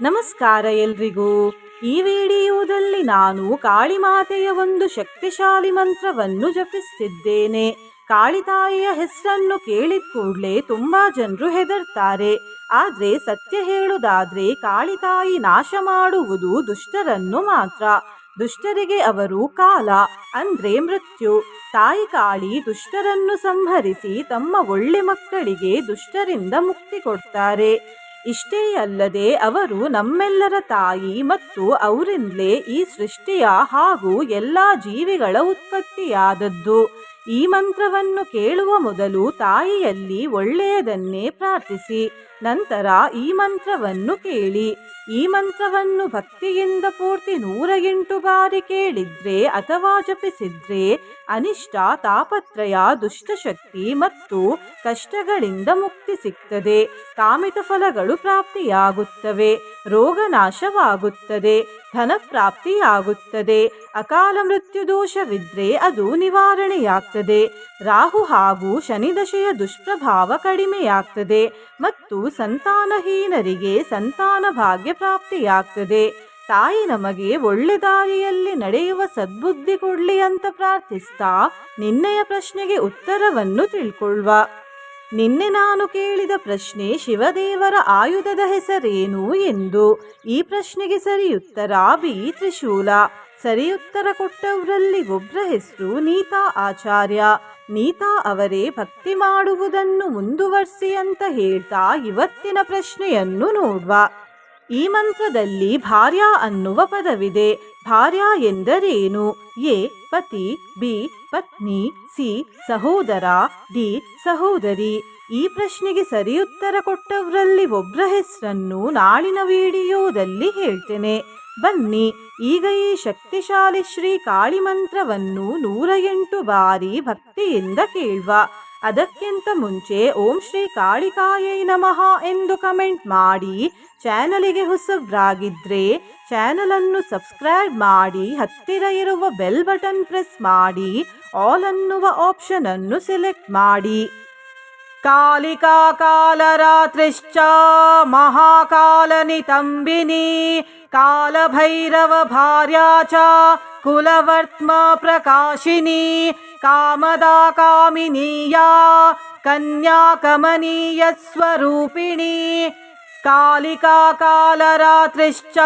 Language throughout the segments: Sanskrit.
ನಮಸ್ಕಾರ ಎಲ್ರಿಗೂ. ಈ ವಿಡಿಯೋದಲ್ಲಿ ನಾನು ಕಾಳಿಮಾತೆಯ ಒಂದು ಶಕ್ತಿಶಾಲಿ ಮಂತ್ರವನ್ನು ಜಪಿಸುತ್ತಿದ್ದೇನೆ. ಕಾಳಿತಾಯಿಯ ಹೆಸರನ್ನು ಕೇಳಿದ ಕೂಡಲೇ ತುಂಬಾ ಜನರು ಹೆದರ್ತಾರೆ. ಆದ್ರೆ ಸತ್ಯ ಹೇಳುವುದಾದ್ರೆ ಕಾಳಿತಾಯಿ ನಾಶ ಮಾಡುವುದು ದುಷ್ಟರನ್ನು ಮಾತ್ರ. ದುಷ್ಟರಿಗೆ ಅವರು ಕಾಲ ಅಂದ್ರೆ ಮೃತ್ಯು. ತಾಯಿ ಕಾಳಿ ದುಷ್ಟರನ್ನು ಸಂಹರಿಸಿ ತಮ್ಮ ಒಳ್ಳೆ ಮಕ್ಕಳಿಗೆ ದುಷ್ಟರಿಂದ ಮುಕ್ತಿ ಕೊಡ್ತಾರೆ. ಇಷ್ಟೇ ಅಲ್ಲದೆ ಅವರು ನಮ್ಮೆಲ್ಲರ ತಾಯಿ ಮತ್ತು ಅವರಿಂದಲೇ ಈ ಸೃಷ್ಟಿಯ ಹಾಗೂ ಎಲ್ಲ ಜೀವಿಗಳ ಉತ್ಪತ್ತಿಯಾದದ್ದು. ಈ ಮಂತ್ರವನ್ನು ಕೇಳುವ ಮೊದಲು ತಾಯಿಯಲ್ಲಿ ಒಳ್ಳೆಯದನ್ನೇ ಪ್ರಾರ್ಥಿಸಿ ನಂತರ ಈ ಮಂತ್ರವನ್ನು ಕೇಳಿ. ಈ ಮಂತ್ರವನ್ನು ಭಕ್ತಿಯಿಂದ ಪೂರ್ತಿ 108 ಬಾರಿ ಕೇಳಿದ್ರೆ ಅಥವಾ ಜಪಿಸಿದ್ರೆ ಅನಿಷ್ಟ, ತಾಪತ್ರಯ, ದುಷ್ಟಶಕ್ತಿ ಮತ್ತು ಕಷ್ಟಗಳಿಂದ ಮುಕ್ತಿ ಸಿಗ್ತದೆ. ಕಾಮಿತ ಫಲಗಳು ಪ್ರಾಪ್ತಿಯಾಗುತ್ತವೆ, ರೋಗ ನಾಶವಾಗುತ್ತದೆ, ಧನ ಪ್ರಾಪ್ತಿಯಾಗುತ್ತದೆ. ಅಕಾಲ ಮೃತ್ಯು ದೋಷವಿದ್ರೆ ಅದು ನಿವಾರಣೆಯಾಗ್ತದೆ. ರಾಹು ಹಾಗೂ ಶನಿದಶೆಯ ದುಷ್ಪ್ರಭಾವ ಕಡಿಮೆಯಾಗ್ತದೆ ಮತ್ತು ಸಂತಾನಹೀನರಿಗೆ ಸಂತಾನ ಭಾಗ್ಯ ಪ್ರಾಪ್ತಿಯಾಗ್ತದೆ. ತಾಯಿ ನಮಗೆ ಒಳ್ಳೆ ದಾರಿಯಲ್ಲಿ ನಡೆಯುವ ಸದ್ಬುದ್ಧಿ ಕೊಡ್ಲಿ ಅಂತ ಪ್ರಾರ್ಥಿಸ್ತಾ ನಿನ್ನೆಯ ಪ್ರಶ್ನೆಗೆ ಉತ್ತರವನ್ನು ತಿಳ್ಕೊಳ್ಳುವ. ನಿನ್ನೆ ನಾನು ಕೇಳಿದ ಪ್ರಶ್ನೆ ಶಿವದೇವರ ಆಯುಧದ ಹೆಸರೇನು ಎಂದು. ಈ ಪ್ರಶ್ನೆಗೆ ಸರಿಯುತ್ತರ ಬಿ ತ್ರಿಶೂಲ. ಸರಿಯುತ್ತರ ಕೊಟ್ಟವರಲ್ಲಿ ಒಬ್ಬರ ಹೆಸರು ನೀತಾ ಆಚಾರ್ಯ. ನೀತಾ ಅವರೇ ಭಕ್ತಿ ಮಾಡುವುದನ್ನು ಮುಂದುವರಿಸಿ ಅಂತ ಹೇಳ್ತಾ ಇವತ್ತಿನ ಪ್ರಶ್ನೆಯನ್ನು ನೋಡುವ. ಈ ಮಂತ್ರದಲ್ಲಿ ಭಾರ್ಯ ಅನ್ನುವ ಪದವಿದೆ. ಭಾರ್ಯ ಎಂದರೇನು? ಎ ಪತಿ, ಬಿ ಪತ್ನಿ, ಸಿ ಸಹೋದರ, ಡಿ ಸಹೋದರಿ. ಈ ಪ್ರಶ್ನೆಗೆ ಸರಿಯುತ್ತರ ಕೊಟ್ಟವರಲ್ಲಿ ಒಬ್ಬರ ಹೆಸರನ್ನು ನಾಳಿನ ವಿಡಿಯೋದಲ್ಲಿ ಹೇಳ್ತೇನೆ. ಬನ್ನಿ ಈಗ ಈ ಶಕ್ತಿಶಾಲಿ ಶ್ರೀ ಕಾಳಿ ಮಂತ್ರವನ್ನು 108 ಬಾರಿ ಭಕ್ತಿಯಿಂದ ಕೇಳುವ. ಅದಕ್ಕಿಂತ ಮುಂಚೆ ಓಂ ಶ್ರೀ ಕಾಳಿಕಾಯೈ ನಮಃ ಎಂದು ಕಮೆಂಟ್ ಮಾಡಿ. ಚಾನಲಿಗೆ ಹೊಸಬ್ರಾಗಿದ್ರೆ ಚಾನಲನ್ನು ಸಬ್ಸ್ಕ್ರೈಬ್ ಮಾಡಿ, ಹತ್ತಿರ ಇರುವ ಬೆಲ್ ಬಟನ್ ಪ್ರೆಸ್ ಮಾಡಿ, ಆಲ್ ಅನ್ನುವ ಆಪ್ಷನ್ ಅನ್ನು ಸೆಲೆಕ್ಟ್ ಮಾಡಿ. ಕಾಲಿಕಾ ಕಾಲರಾತ್ರಿಶ್ಚ ಮಹಾಕಾಲನಿತಂಬಿನಿ ಕಾಲಭೈರವ ಭಾರ್ಯಾ ಚ ಕುಲವರ್ತ್ಮ ಪ್ರಕಾಶಿನಿ ಕಾಮದಾ ಕಾಮಿನೀಯಾ ಕನ್ಯಾಕಮನೀಯ ಸ್ವರೂಪಿಣಿ. ಕಾಲಿಕಾ ಕಾಲರಾತ್ರಿಶ್ಚ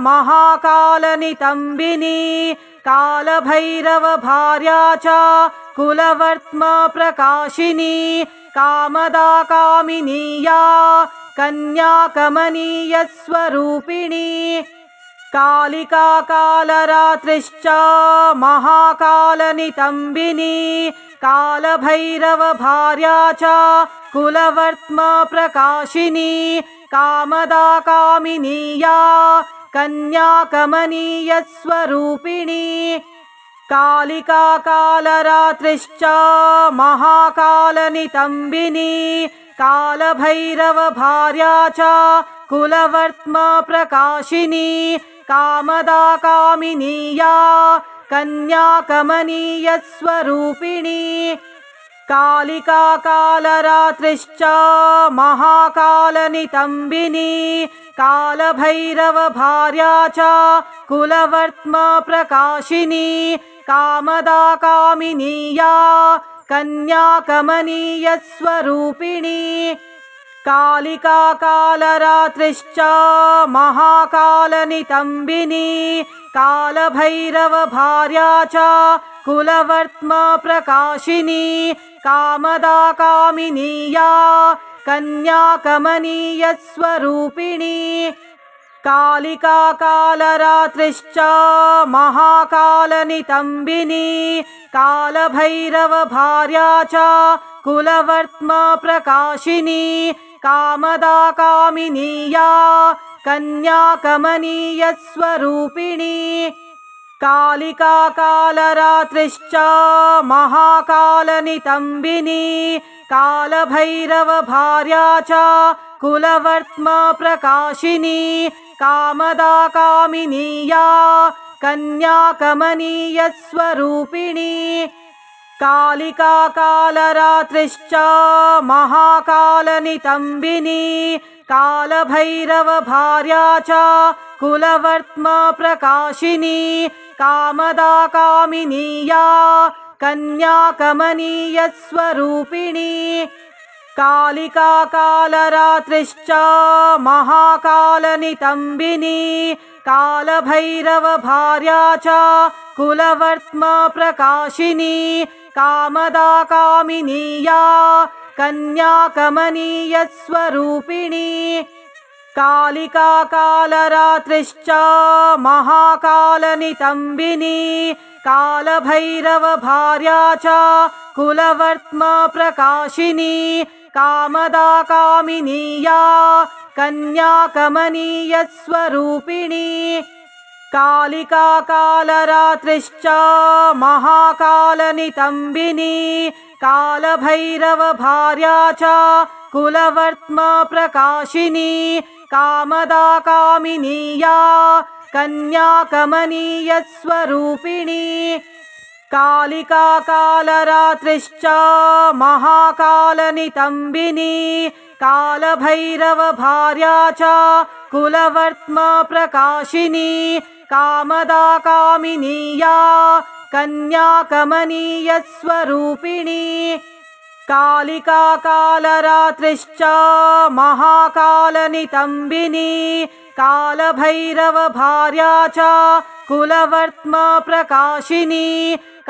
ಮಹಾಕಾಲನಿತಂಬಿನಿ ಕಾಲಭೈರವ ಭಾರ್ಯಾ ಚ ಕುಲವರ್ತ್ಮ ಪ್ರಕಾಶಿನಿ ಕಾಮದಾ ಕಾಮಿನೀಯಾ ಕನ್ಯಾಕಮನೀಯ ಸ್ವರೂಪಿಣಿ. ಕಾಲಿಕಾ ಕಾಲರಾತ್ರಿಶ್ಚ ಮಹಾಕಾಲನಿತಂಬಿನಿ ಕಾಲಭೈರವ ಭಾರ್ಯಾ ಚ ಕುಲವರ್ತ್ಮ ಪ್ರಕಾಶಿನಿ ಕಾಮದಾ ಕಾಮಿನೀಯಾ ಕನ್ಯಾಕಮನೀಯ ಸ್ವರೂಪಿಣಿ. ಕಾಲಿಕಾ ಕಾಲರಾತ್ರಿಶ್ಚ ಮಹಾಕಾಲನಿತಂಬಿನಿ ಕಾಲಭೈರವ ಭಾರ್ಯಾ ಚ ಕುಲವರ್ತ್ಮ ಪ್ರಕಾಶಿನಿ ಕಾಮದಾ ಕಾಮಿನೀಯಾ ಕನ್ಯಾಕಮನೀಯ ಸ್ವರೂಪಿಣಿ. ಕಾಲಿಕಾ ಕಾಲರಾತ್ರಿಶ್ಚ ಮಹಾಕಾಲನಿತಂಬಿನಿ ಕಾಲಭೈರವ ಭಾರ್ಯಾ ಚ ಕುಲವರ್ತ್ಮ ಪ್ರಕಾಶಿನಿ ಕಾಮದಾ ಕಾಮಿನೀಯಾ ಕನ್ಯಾಕಮನೀಯ ಸ್ವರೂಪಿಣಿ. ಕಾಲಿಕಾ ಕಾಲರಾತ್ರಿಶ್ಚ ಮಹಾಕಾಲನಿತಂಬಿನಿ ಕಾಲಭೈರವ ಭಾರ್ಯಾ ಚ ಕುಲವರ್ತ್ಮ ಪ್ರಕಾಶಿನಿ ಕಾಮದಾ ಕಾಮಿನೀಯಾ ಕನ್ಯಾಕಮನೀಯ ಸ್ವರೂಪಿಣಿ. ಕಾಲಿಕಾ ಕಾಲರಾತ್ರಿಶ್ಚ ಮಹಾಕಾಲನಿತಂಬಿನಿ ಕಾಲಭೈರವ ಭಾರ್ಯಾ ಚ ಕುಲವರ್ತ್ಮ ಪ್ರಕಾಶಿನಿ ಕಾಮದಾ ಕಾಮಿನೀಯಾ ಕನ್ಯಾಕಮನೀಯ ಸ್ವರೂಪಿಣಿ. ಕಾಲಿಕಾ ಕಾಲರಾತ್ರಿಶ್ಚ ಮಹಾಕಾಲನಿತಂಬಿನಿ ಕಾಲಭೈರವ ಭಾರ್ಯಾ ಚ ಕುಲವರ್ತ್ಮ ಪ್ರಕಾಶಿನಿ ಕಾಮದಾ ಕಾಮಿನೀಯಾ ಕನ್ಯಾಕಮನೀಯ ಸ್ವರೂಪಿಣಿ. ಕಾಲಿಕಾ ಕಾಲರಾತ್ರಿಶ್ಚ ಮಹಾಕಾಲನಿತಂಬಿನಿ कालभैरवभार्या च कुलवर्त्मा प्रकाशिनी कामदा कामिनी या कन्याकमनीयस्वरूपिणी कालिका कालरात्रिश्च महाकालनितम्बिनी कालभैरवभार्या च कुलवर्त्मा प्रकाशिनी कामदा कामिनी या कन्याकमनीयस्वरूपिणी कालिका कालरात्रिश्च महाकालनितम्बिनी कालभैरवभार्या च कुलवर्त्मा प्रकाशिनी कामदा कामिनी या कन्याकमनीयस्वरूपिणी कालिका कालरात्रिश्च महाकालनितम्बिनी कालभैरवभार्या च कुलवर्त्मा प्रकाशिनी कामदा कामिनी या कन्याकमनीयस्वरूपिणी कालिका कालरात्रिश्च महाकालनितम्बिनी कालभैरवभार्या च कुलवर्त्मा प्रकाशिनी कामदा कामिनी या कन्याकमनीयस्वरूपिणी कालिका कालरात्रिश्च महाकालनितम्बिनी कालभैरवभार्या च कुलवर्त्मा प्रकाशिनी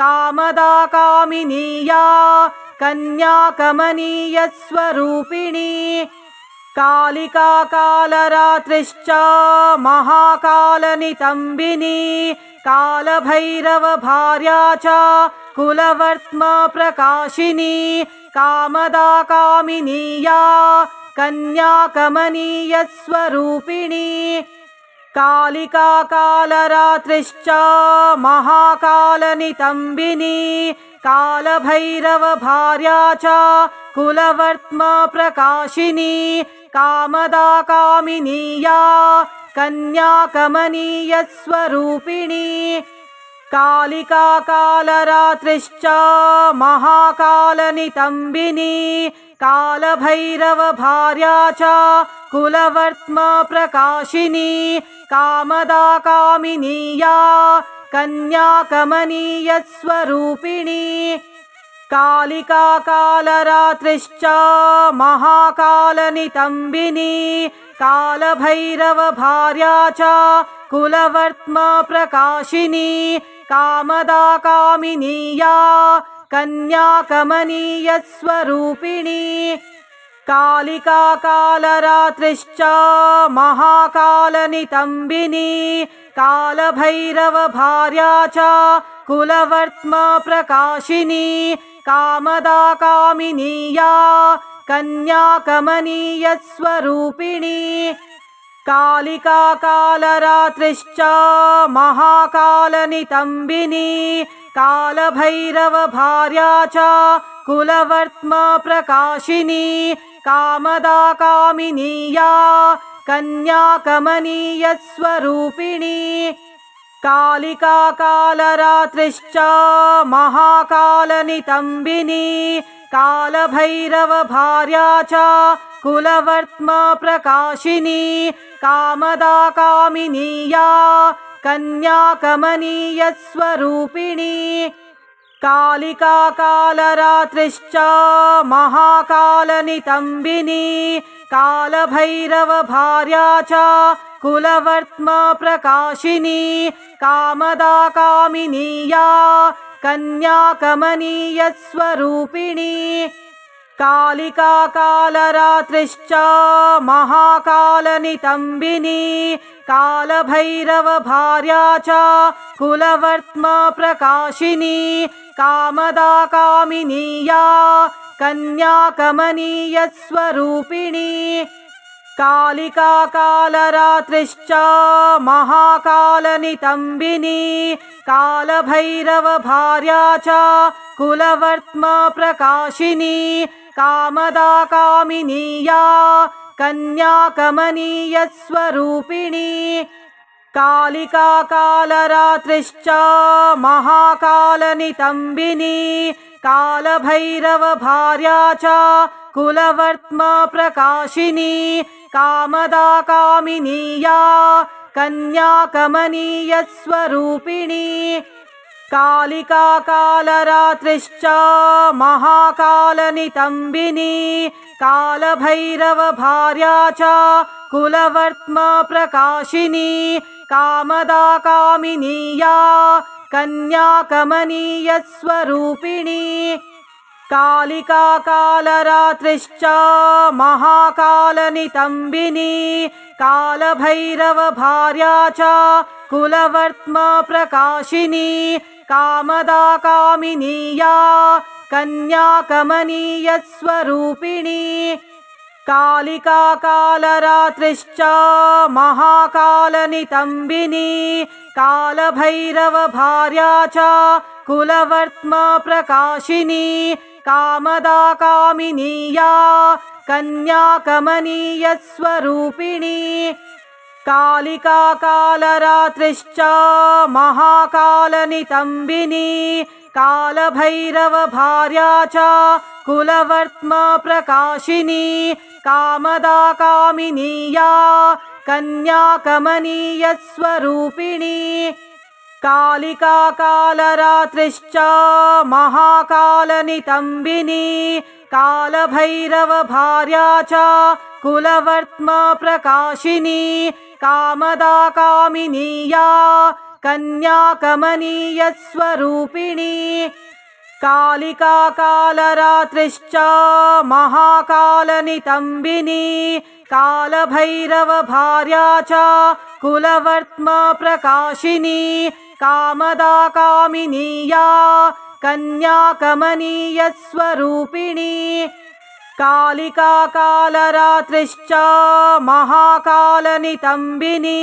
कामदा कामिनी या कन्याकमनीयस्वरूपिणी कालिका कालरात्रिश्च महाकालनितम्बिनी कालभैरवभार्या च कुलवर्त्मा प्रकाशिनी कामदा कामिनी या कन्याकमनीयस्वरूपिणी कालिका कालरात्रिश्च महाकालनितम्बिनी कालभैरवभार्या च कुलवर्त्मा प्रकाशिनी कामदा कामिनी या कन्याकमनीयस्वरूपिणी कालिका कालरात्रिश्च महाकालनितम्बिनी कालभैरवभार्या च कुलवर्त्मा प्रकाशिनी कामदा कामिनी या कन्याकमनीयस्वरूपिणी कालिका कालरात्रिश्च महाकालनितम्बिनी कालभैरवभार्या च कुलवर्त्मा प्रकाशिनी कामदा कामिनी या कन्याकमनीयस्वरूपिणी कालिका कालरात्रिश्च महाकालनितम्बिनी कालभैरवभार्या च कुलवर्त्मा प्रकाशिनी कामदा कामिनी या कन्याकमनीयस्वरूपिणी कालिका कालरात्रिश्च महाकालनितम्बिनी कालभैरवभार्या च कुलवर्त्मा प्रकाशिनी कामदा कामिनी या कन्याकमनीयस्वरूपिणी कालिका कालरात्रिश्च महाकालनितम्बिनी कालभैरवभार्या च कुलवर्त्मा प्रकाशिनी कामदा कामिनी या कन्याकमनीयस्वरूपिणी कालिका कालरात्रिश्च महाकालनितम्बिनी कालभैरवभार्या च कुलवर्त्मा प्रकाशिनी कामदा कामिनी या कन्याकमनीयस्वरूपिणी कालिका कालरात्रिश्च महाकालनितम्बिनी कालभैरवभार्या च कुलवर्त्मा प्रकाशिनी कामदा कामिनी या कन्याकमनीयस्वरूपिणी कालिका कालरात्रिश्च महाकालनितम्बिनी कालभैरवभार्या च कुलवर्त्मा प्रकाशिनी कामदा कामिनी या कन्याकमनीयस्वरूपिणी कालिका कालरात्रिश्च महाकालनितम्बिनी कालभैरवभार्या च कुलवर्त्मा प्रकाशिनी कामदा कामिनीया कन्याकमनीयस्वरूपिणी कालिका कालरात्रिश्च महाकालनितम्बिनी कालभैरवभार्या च कुलवर्त्मा प्रकाशिनी कामदा कामिनीया कन्याकमनीयस्वरूपिणी कालिका कालरात्रिश्च महाकालनितम्बिनी कालभैरवभार्या च कुलवर्त्मा प्रकाशिनी कामदा कामिनीया कन्याकमनीयस्वरूपिणी कालिका कालरात्रिश्च महाकालनितम्बिनी कालभैरवभार्या च कुलवर्त्मा प्रकाशिनी कामदा कामिनीया कन्याकमनीयस्वरूपिणी कालिका कालरात्रिश्च महाकालनितम्बिनी कालभैरवभार्या च कुलवर्त्मा प्रकाशिनी कामदा कामिनीया कन्याकमनीयस्वरूपिणी कालिका कालरात्रिश्च महाकालनितम्बिनी कालभैरवभार्या च कुलवर्त्मा प्रकाशिनी कामदा कामिनीया कन्याकमनीयस्वरूपिणी कालिका कालरात्रिश्च महाकालनितम्बिनी कालभैरवभार्या च कुलवर्त्मा प्रकाशिनी कामदा कामिनीया कन्याकमनीयस्वरूपिणी कालिका कालरात्रिश्च महाकालनितम्बिनी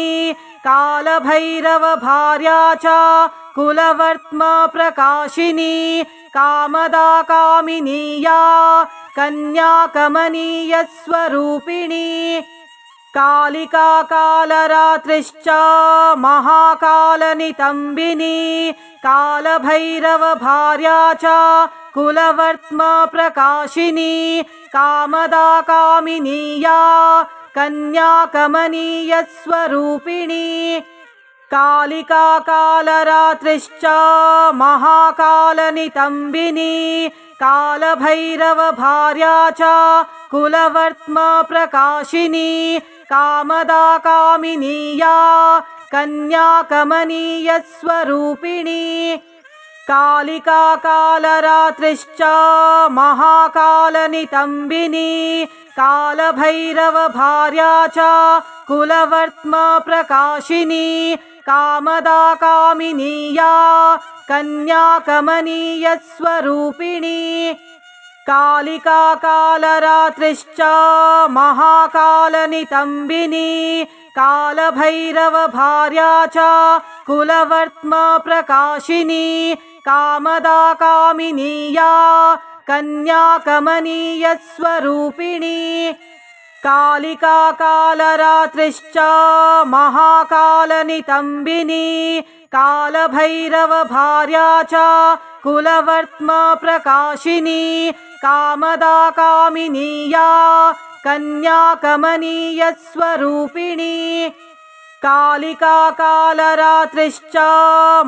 कालभैरवभार्या च कुलवर्त्मा प्रकाशिनी कामदा कामिनीया कन्याकमनीयस्वरूपिणी कालिका कालरात्रिश्च महाकालनितम्बिनी कालभैरवभार्या च कुलवर्त्मा प्रकाशिनी कामदा कामिनीया कन्याकमनीयस्वरूपिणी कालिका कालरात्रिश्च महाकालनितम्बिनी कालभैरवभार्या च कुलवर्त्मा प्रकाशिनी कामदा कामिनीया कन्याकमनीयस्वरूपिणी कालिका कालरात्रिश्च महाकालनितम्बिनी कालभैरवभार्या च कुलवर्त्मा प्रकाशिनी कामदा कामिनीया कन्याकमनीयस्वरूपिणी कालिका कालरात्रिश्च महाकालनितम्बिनी कालभैरवभार्या च कुलवर्त्मा प्रकाशिनी कामदा कामिनीया कन्याकमनीयस्वरूपिणी कालिका कालरात्रिश्च महाकालनितम्बिनी कालभैरवभार्या च कुलवर्त्मा प्रकाशिनी कामदा कामिनीया कन्याकमनीयस्वरूपिणी कालिका कालरात्रिश्च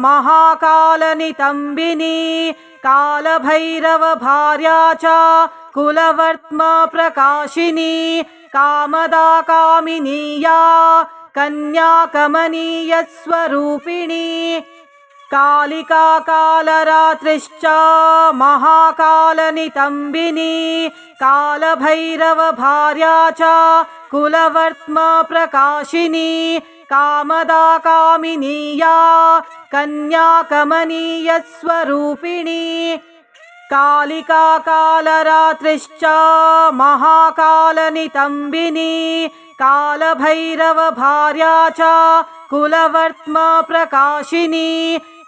महाकालनितम्बिनी कालभैरवभार्या च कुलवर्त्मा प्रकाशिनी कामदा कामिनीया कन्याकमनीयस्वरूपिणी कालिका कालरात्रिश्च महाकालनितम्बिनी कालभैरवभार्या च कुलवर्त्मा प्रकाशिनी कामदा कामिनीया कन्याकमनीयस्वरूपिणी कालिका कालरात्रिश्च महाकालनितम्बिनी कालभैरवभार्या च कुलवर्त्मा प्रकाशिनी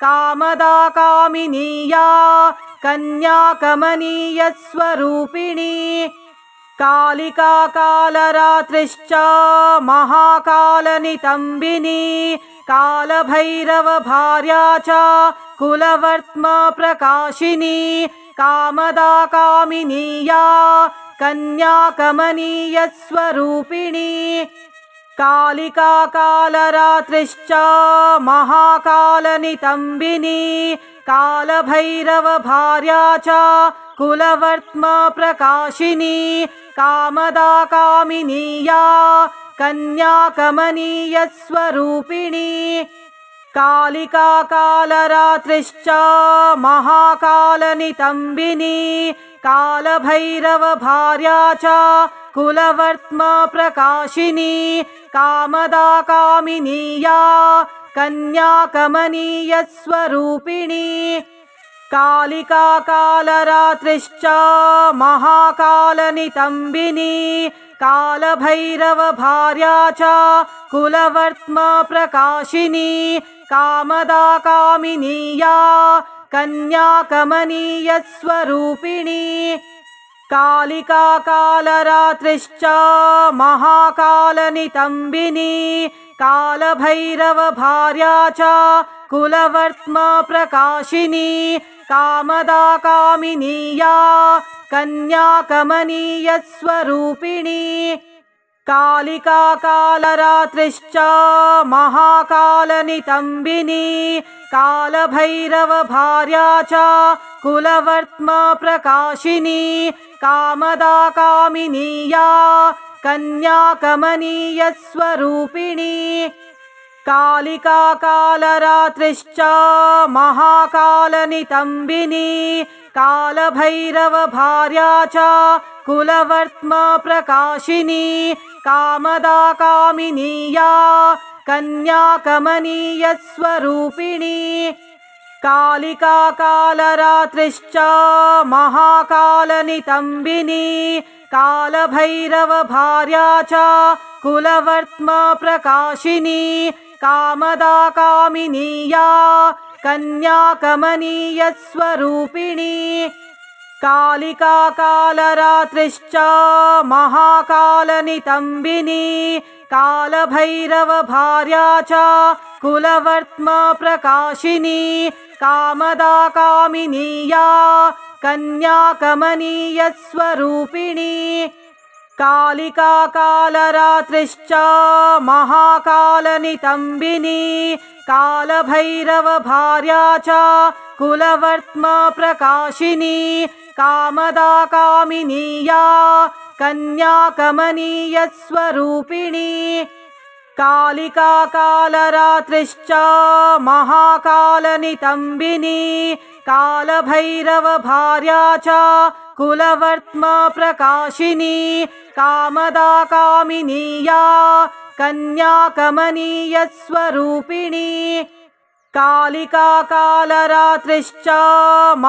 कामदा कामिनीया कन्याकमनीयस्वरूपिणी कालिका कालरात्रिश्च महाकालनितम्बिनी कालभैरवभार्या च कुलवर्त्मा प्रकाशिनी कामदा कामिनीया कन्याकमनीयस्वरूपिणी कालिका कालरात्रिश्च महाकालनितम्बिनी कालभैरवभार्या च कुलवर्त्म प्रकाशिनी कामदा कामिनीया कन्याकमनीयस्वरूपिणी कालिका कालरात्रिश्च महाकालनितम्बिनी कालभैरवभार्या च कुलवर्त्म प्रकाशिनी कामदा कामिनीया कन्याकमनीयस्वरूपिणी कालिका कालरात्रिश्च महाकालनितम्बिनी कालभैरवभार्या च कुलवर्त्म प्रकाशिनी कामदा कामिनीया कन्याकमनीयस्वरूपिणी कालिका कालरात्रिश्च महाकालनितम्बिनी कालभैरवभार्या च कुलवर्त्म प्रकाशिनी कामदा कामिनीया कन्याकमनीयस्वरूपिणी कालिका कालरात्रिश्च महाकालनितम्बिनी कालभैरवभार्या च कुलवर्त्म प्रकाशिनी कामदा कामिनीया कन्याकमनीयस्वरूपिणी कालिका कालरात्रिश्च महाकालनितम्बिनी कालभैरवभार्या च कुलवर्त्म प्रकाशिनी कामदा कामिनीया कन्याकमनीयस्वरूपिणी कालिका कालरात्रिश्च महाकालनितम्बिनी कालभैरवभार्या च कुलवर्त्म प्रकाशिनी कामदा कामिनीया कन्याकमनीयस्वरूपिणी कालिका कालरात्रिश्च महाकालनितम्बिनी कालभैरवभार्या च कुलवर्त्म प्रकाशिनी कामदा कामिनीया कन्याकमनीयस्वरूपिणी कालिका कालरात्रिश्च महाकालनितम्बिनी कालभैरवभार्या च कुलवर्त्म प्रकाशिनी कामदा कामिनीया कन्याकमनीयस्वरूपिणी कालिका कालरात्रिश्च महाकालनितम्बिनी कालभैरवभार्या च कुलवर्त्म प्रकाशिनी कामदा कामिनीया कन्याकमनीयस्वरूपिणी कालिका कालरात्रिश्च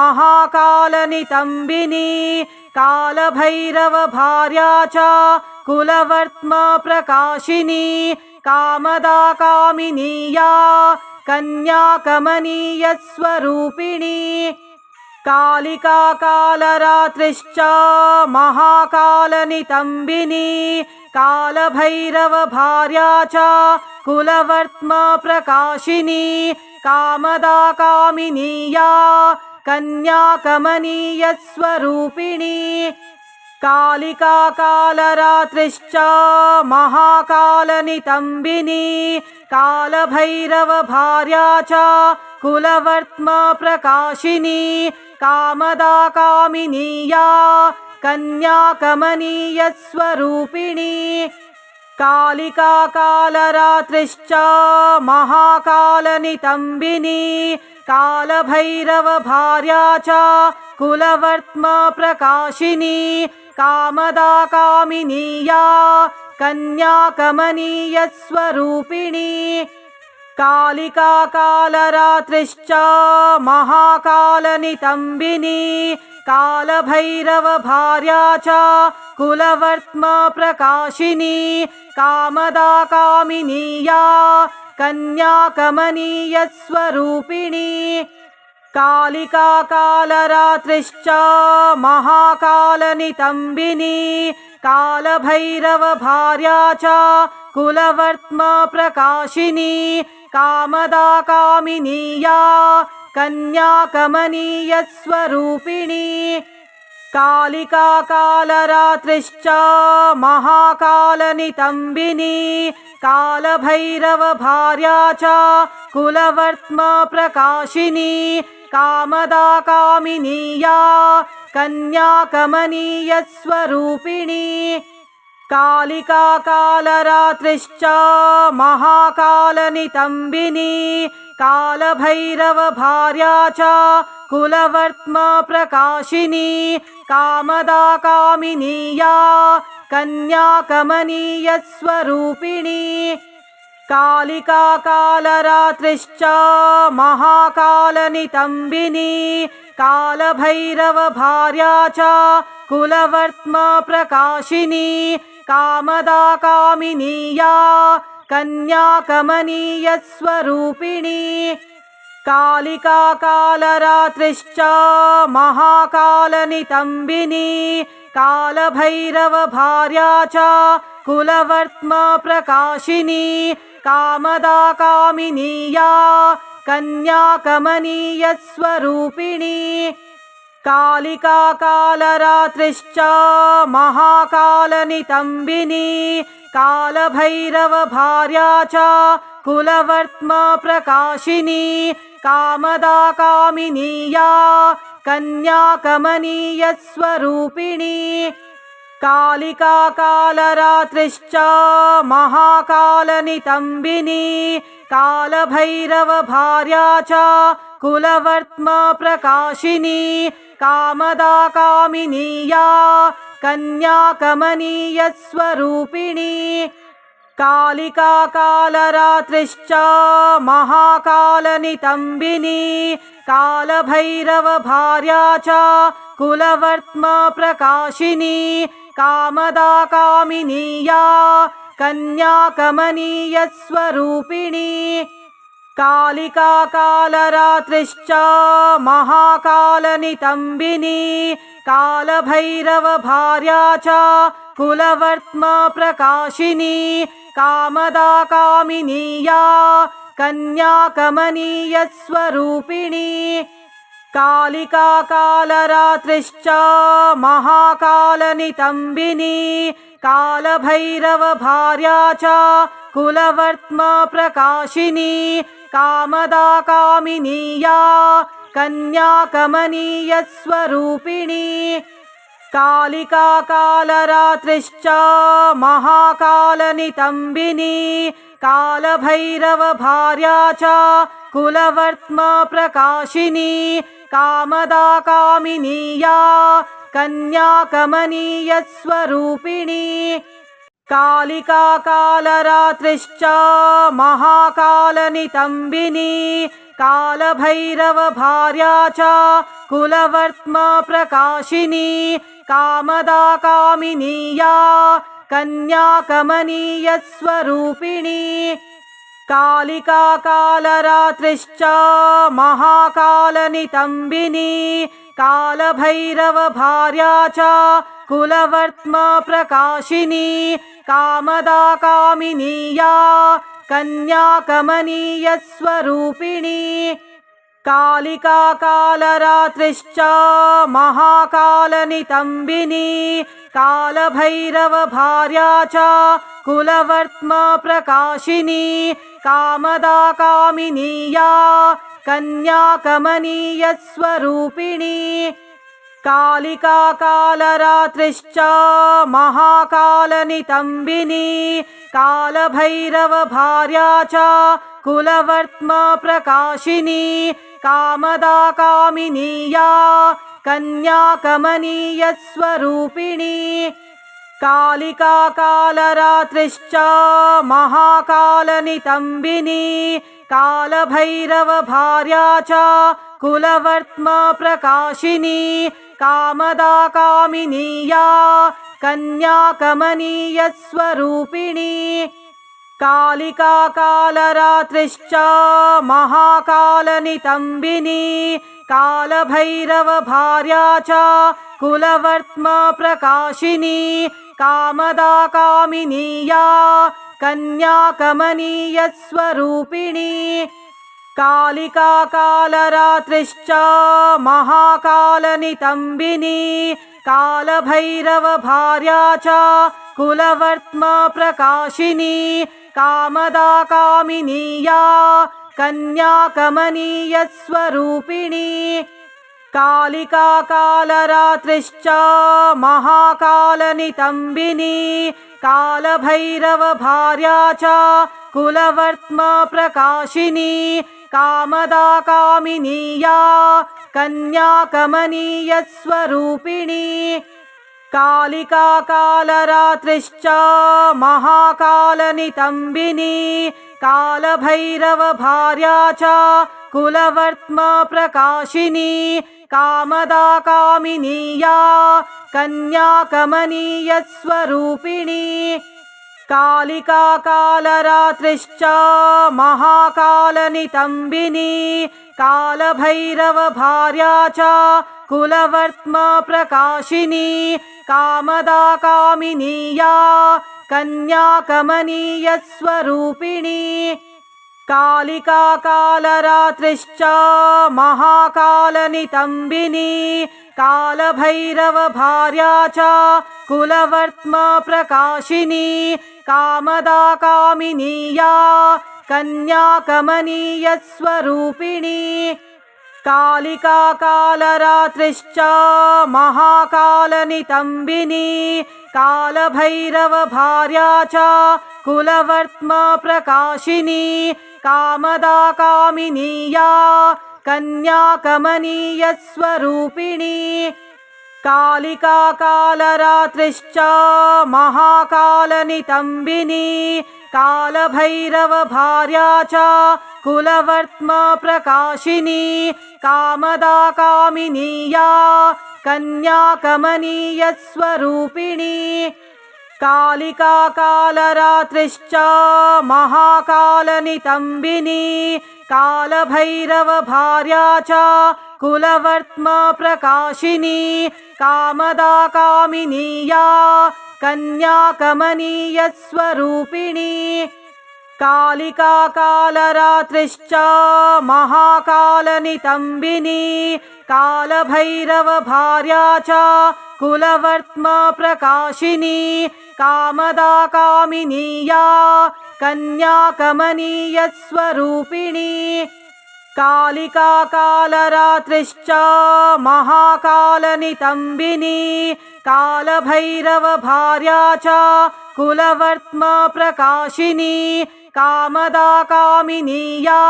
महाकालनितम्बिनी कालभैरवभार्या च कुलवर्त्म प्रकाशिनी कामदा कामिनीया कन्याकमनीयस्वरूपिणी कालिका कालरात्रिश्च महाकालनितम्बिनी कालभैरवभार्या च कुलवर्त्म प्रकाशिनी कामदा कामिनीया कन्याकमनीयस्वरूपिणी कालिका कालरात्रिश्च महाकालनितम्बिनी कालभैरवभार्या च कुलवर्त्म प्रकाशिनी कामदा कामिनीया कन्याकमनीयस्वरूपिणी कालिका कालरात्रिश्च महाकालनितम्बिनी कालभैरवभार्या च कुलवर्त्म प्रकाशिनी कामदा कामिनीया कन्याकमनीयस्वरूपिणी कालिका कालरात्रिश्च महाकालनितम्बिनी कालभैरवभार्या च कुलवर्त्म प्रकाशिनी कामदा कामिनीया कन्याकमनीयस्वरूपिणी कालिका कालरात्रिश्च महाकालनितम्बिनी कालभैरवभार्या च कुलवर्त्म प्रकाशिनी कामदा कामिनीया कन्याकमनीयस्वरूपिणी कालिका कालरात्रिश्च महाकालनितम्बिनी कालभैरवभार्या च कुलवर्त्मा प्रकाशिनी कामदा कामिनी या कन्याकमनीयस्वरूपिणी कालिका कालरात्रिश्च महाकालनितम्बिनी कालभैरवभार्या च कुलवर्त्मा प्रकाशिनी कामदा कामिनी या कन्याकमनीयस्वरूपिणी कालिका कालरात्रिश्च महाकालनितम्बिनी कालभैरवभार्या च कुलवर्त्मा प्रकाशिनी कामदा कामिनी या कन्याकमनीयस्वरूपिणी कालिका कालरात्रिश्च महाकालनितम्बिनी कालभैरवभार्या च कुलवर्त्मा प्रकाशिनी कामदा कामिनी या कन्याकमनीयस्वरूपिणी कालिका कालरात्रिश्च महाकालनितम्बिनी कालभैरवभार्या च कुलवर्त्मा प्रकाशिनी कामदा कामिनी या कन्याकमनीयस्वरूपिणी कालिका कालरात्रिश्च महाकालनितम्बिनी कालभैरवभार्या च कुलवर्त्मा प्रकाशिनी कामदा कामिनी या कन्याकमनीयस्वरूपिणी कालिका कालरात्रिश्च महाकालनितम्बिनी कालभैरवभार्या च कुलवर्त्मा प्रकाशिनी कामदा कामिनी या कन्याकमनीयस्वरूपिणी कालिका कालरात्रिश्च महाकालनितम्बिनी कालभैरवभार्या च कुलवर्त्मा प्रकाशिनी कामदा कामिनी या कन्याकमनीयस्वरूपिणी कालिका कालरात्रिश्च महाकालनितम्बिनी कालभैरवभार्या च कुलवर्त्मा प्रकाशिनी कामदा कामिनी या कन्याकमनीयस्वरूपिणी कालिका कालरात्रिश्च महाकालनितम्बिनी कालभैरवभार्या च कुलवर्त्मा प्रकाशिनी कामदा कामिनी या कन्याकमनीयस्वरूपिणी कालिका कालरात्रिश्च महाकालनितम्बिनी कालभैरवभार्या च कुलवर्त्मा प्रकाशिनी कामदा कामिनी या कन्याकमनीयस्वरूपिणी कालिका कालरात्रिश्च महाकालनितम्बिनी कालभैरवभार्या च कुलवर्त्मा प्रकाशिनी कामदा कामिनी या कन्याकमनीयस्वरूपिणी कालिका कालरात्रिश्च महाकालनितम्बिनी कालभैरवभार्या च कुलवर्त्मा प्रकाशिनी कामदा कामिनी या कन्याकमनीयस्वरूपिणी कालिका कालरात्रिश्च महाकालनितम्बिनी कालभैरवभार्या च कुलवर्त्मा प्रकाशिनी कामदा कामिनी या कन्याकमनीयस्वरूपिणी कालिका कालरात्रिश्च महाकालनितम्बिनी कालभैरवभार्या च कुलवर्त्मा प्रकाशिनी कामदा कामिनी या कन्याकमनीयस्वरूपिणी कालिका कालरात्रिश्च महाकालनितम्बिनी कालभैरवभार्या च कुलवर्त्मा प्रकाशिनी कामदा कामिनी या कन्याकमनीयस्वरूपिणी कालिका कालरात्रिश्च महाकालनितम्बिनी कालभैरवभार्या च कुलवर्त्मा प्रकाशिनी कामदा कामिनी या कन्याकमनीयस्वरूपिणी कालिका कालरात्रिश्च महाकालनितम्बिनी कालभैरवभार्या च कुलवर्त्मा प्रकाशिनी कामदा कामिनी या कन्याकमनीयस्वरूपिणी कालिका कालरात्रिश्च महाकालनितम्बिनी कालभैरवभार्या च कुलवर्त्मा प्रकाशिनी कामदा कामिनी या कन्याकमनीयस्वरूपिणी कालिका कालरात्रिश्च महाकालनितम्बिनी कालभैरवभार्या च कुलवर्त्मा प्रकाशिनी कामदा कामिनी या कन्याकमनीयस्वरूपिणी कालिका कालरात्रिश्च महाकालनितम्बिनी कालभैरवभार्या च कुलवर्त्मा प्रकाशिनी कामदा कामिनी या कन्याकमनीयस्वरूपिणी कालिका कालरात्रिश्च महाकालनितम्बिनी कालभैरवभार्या च कुलवर्त्मा प्रकाशिनी कामदा कामिनी या कन्याकमनीयस्वरूपिणी कालिका कालरात्रिश्च महाकालनितम्बिनी कालभैरवभार्या च कुलवर्त्मा प्रकाशिनी कामदा कामिनी या कन्याकमनीयस्वरूपिणी कालिका कालरात्रिश्च महाकालनितम्बिनी कालभैरवभार्या च कुलवर्त्मा प्रकाशिनी कामदा कामिनी या कन्याकमनीयस्वरूपिणी कालिका कालरात्रिश्च महाकालनितम्बिनी कालभैरवभार्या च कुलवर्त्मा प्रकाशिनी कामदा कामिनी या कन्याकमनीयस्वरूपिणी कालिका कालरात्रिश्च महाकालनितम्बिनी कालभैरवभार्या च कुलवर्त्मा प्रकाशिनी कामदा कामिनी या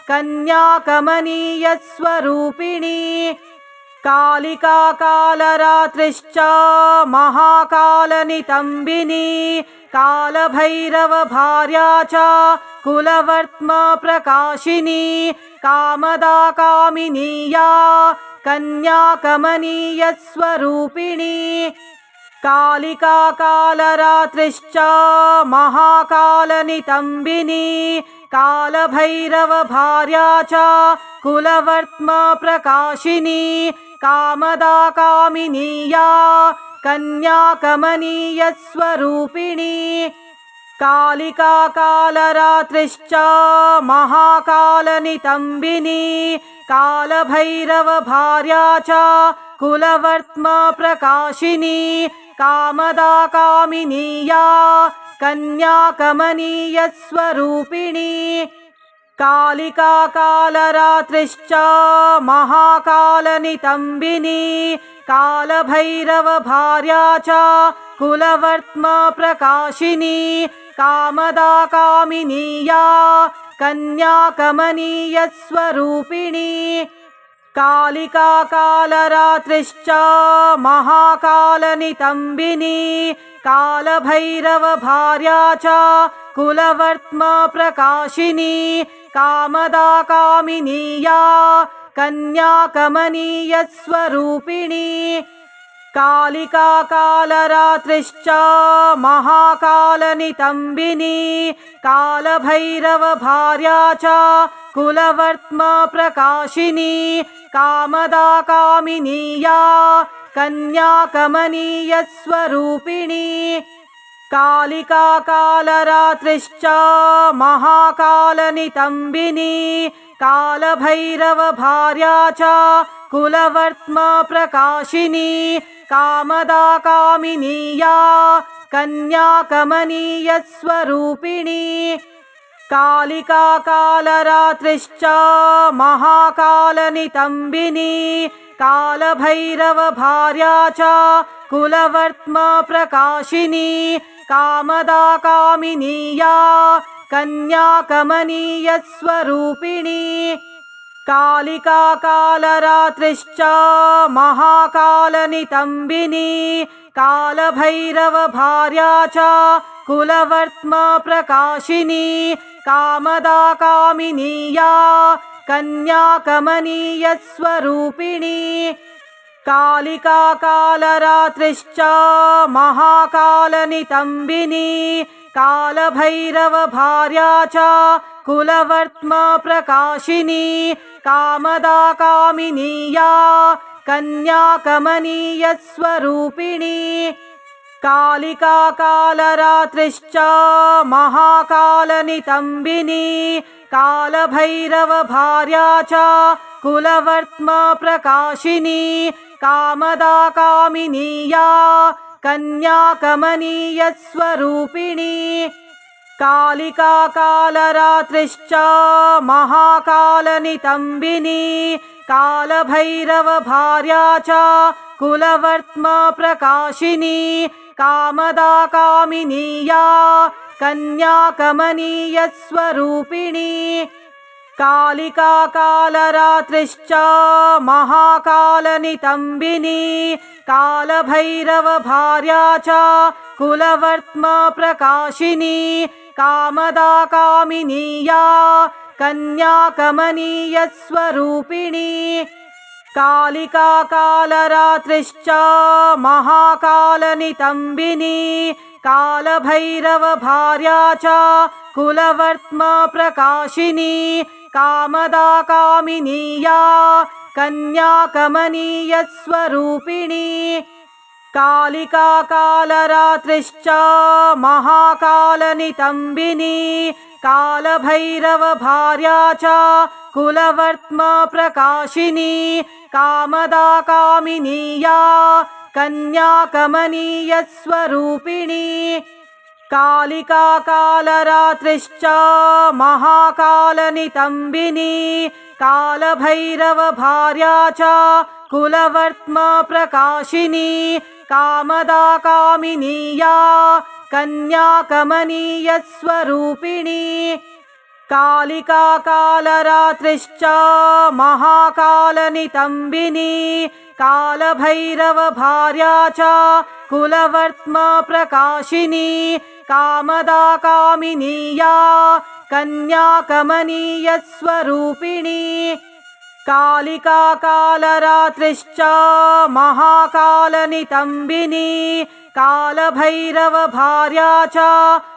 कन्याकमनीयस्वरूपिणी कालिका कालरात्रिश्च महाकालनितम्बिनी कालभैरवभार्या च कुलवर्त्मा प्रकाशिनी कामदा कामिनी या कन्याकमनीयस्वरूपिणी कालिका कालरात्रिश्च महाकालनितम्बिनी कालभैरवभार्या च कुलवर्त्मा प्रकाशिनी कामदा कामिनी या कन्याकमनीयस्वरूपिणी कालिका कालरात्रिश्च महाकालनितम्बिनी कालभैरवभार्या च कुलवर्त्मा प्रकाशिनी कामदा कामिनी या कन्याकमनीयस्वरूपिणी कालिका कालरात्रिश्च महाकालनितम्बिनी कालभैरवभार्या च कुलवर्त्मा प्रकाशिनी कामदा कामिनी या कन्याकमनीयस्वरूपिणी कालिका कालरात्रिश्च महाकालनितम्बिनी कालभैरवभार्या च कुलवर्त्मा प्रकाशिनी कामदा कामिनी या कन्याकमनीयस्वरूपिणी कालिका कालरात्रिश्च महाकालनितम्बिनी कालभैरवभार्या च कुलवर्त्मा प्रकाशिनी कामदा कामिनी या कन्याकमनीयस्वरूपिणी कालिका कालरात्रिश्च महाकालनितम्बिनी कालभैरवभार्या च कुलवर्त्मा प्रकाशिनी कामदा कामिनीया कन्याकमनीयस्वरूपिणी कालिका कालरात्रिश्च महाकालनितम्बिनी कालभैरवभार्या च कुलवर्त्म प्रकाशिनी कामदा कामिनीया कन्याकमनीयस्वरूपिणी कालिका कालरात्रिश्च महाकालनितम्बिनी कालभैरवभार्या च कुलवर्त्म प्रकाशिनी कामदा कामिनीया कन्याकमनीयस्वरूपिणी कालिका कालरात्रिश्च महाकालनितम्बिनी कालभैरवभार्या च कुलवर्त्म प्रकाशिनी कामदा कामिनीया कन्याकमनीयस्वरूपिणी कालिका कालरात्रिश्च महाकालनितम्बिनी कालभैरवभार्या च कुलवर्त्म प्रकाशिनी कामदा कामिनीया कन्याकमनीयस्वरूपिणी कालिका कालरात्रिश्च महाकालनितम्बिनी कालभैरवभार्या च कुलवर्त्म प्रकाशिनी कामदा कामिनीया कन्याकमनीयस्वरूपिणी कालिका कालरात्रिश्च महाकालनितम्बिनी कालभैरवभार्या च कुलवर्त्म प्रकाशिनी कामदा कामिनीया कन्याकमनीयस्वरूपिणी कालिका कालरात्रिश्च महाकालनितम्बिनी कालभैरवभार्या च कुलवर्त्म प्रकाशिनी कामदा कामिनीया कन्याकमनीयस्वरूपिणी कालिका कालरात्रिश्च महाकालनितम्बिनी कालभैरवभार्या च कुलवर्त्म प्रकाशिनी कामदा कामिनीया कन्याकमनीयस्वरूपिणी कालिका कालरात्रिश्च महाकालनितम्बिनी कालभैरवभार्या च कुलवर्त्म प्रकाशिनी कामदा कामिनीया कन्याकमनीयस्वरूपिणी कालिका कालरात्रिश्च महाकालनितम्बिनी कालभैरवभार्या च कुलवर्त्म प्रकाशिनी कामदा कामिनीया कन्याकमनीयस्वरूपिणी कालिका कालरात्रिश्च महाकालनितम्बिनी कालभैरवभार्या च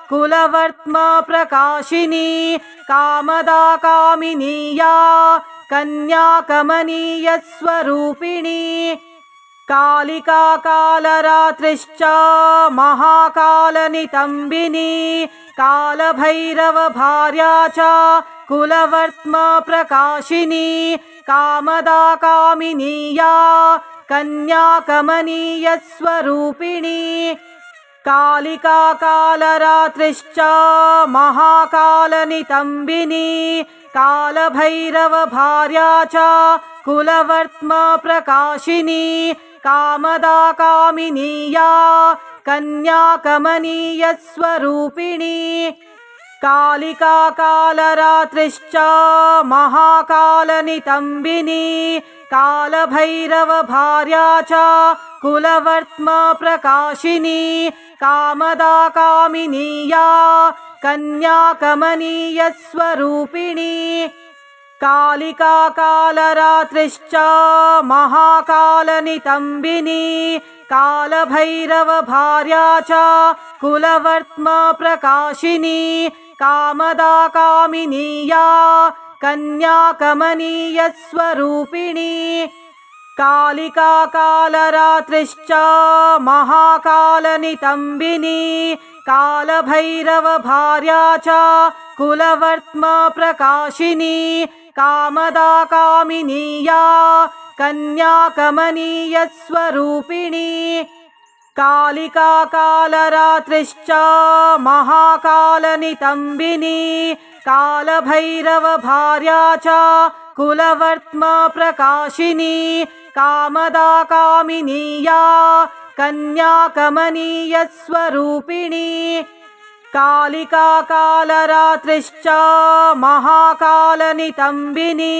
कुलवर्त्म प्रकाशिनी कामदा कामिनीया कन्याकमनीयस्वरूपिणी कालिका कालरात्रिश्च महाकालनितम्बिनी कालभैरवभार्या च कुलवर्त्म प्रकाशिनी कामदा कामिनीया कन्याकमनीयस्वरूपिणी कालिका कालरात्रिश्च महाकालनितम्बिनी कालभैरवभार्या च कुलवर्त्म प्रकाशिनी कामदा कामिनीया कन्याकमनीयस्वरूपिणी कालिका कालरात्रिश्च महाकालनितम्बिनी कालभैरवभार्या च कुलवर्त्म प्रकाशिनी कामदा कामिनीया कन्याकमनीयस्वरूपिणी कालिका कालरात्रिश्च महाकालनितम्बिनी कालभैरवभार्या च कुलवर्त्म प्रकाशिनी कामदा कामिनीया कन्याकमनीयस्वरूपिणी कालिका कालरात्रिश्च महाकालनितम्बिनी कालभैरवभार्या च कुलवर्त्म प्रकाशिनी कामदा कामिनीया कन्याकमनीयस्वरूपिणी कालिका कालरात्रिश्च महाकालनितम्बिनी कालभैरवभार्या च कुलवर्त्मा प्रकाशिनी कामदा कामिनीया कन्याकमनीयस्वरूपिणी कालिका कालरात्रिश्च महाकालनितम्बिनी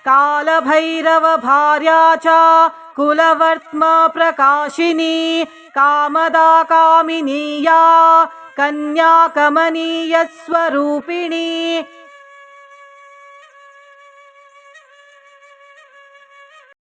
कालभैरवभार्या च कुलवर्त्मा प्रकाशिनी कामदा कामिनीया कन्याकमनीयस्वरूपिणी।